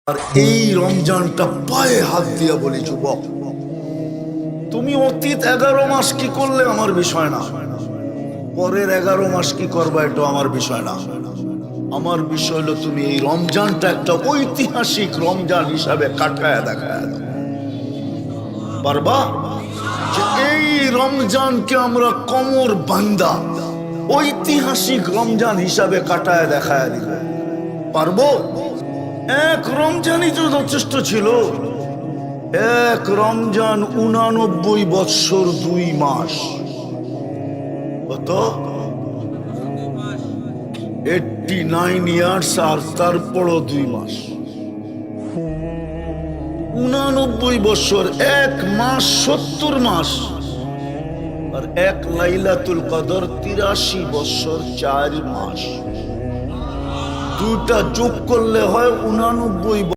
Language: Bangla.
আর এই রমজানটা পায়ে হাত দিয়া বলি, যুবক, তুমি অতীত 11 মাস কি করলে আমার বিষয় না, পরের 11 মাস কি করবা এটা আমার বিষয় না। আমার বিষয় হলো তুমি এই রমজানটা একটা ঐতিহাসিক রমজান হিসাবে কাটায় দেখায় দাও। পারবা? যে এই রমজানকে আমরা কমর বান্দা ঐতিহাসিক রমজান হিসাবে কাটায় দেখায় দিব। পারবো? এক রমজানই তো যথেষ্ট ছিল। এক রমজান 89 বৎসর 2 মাস। কত? 89 ইয়ার্স। আর তারপরও 2 মাস, 89 বৎসর, 1 মাস 70 মাস। আর এক লাইলাতুল কদর 83 বৎসর 4 মাস। দুটা যোগ করলে হয় 89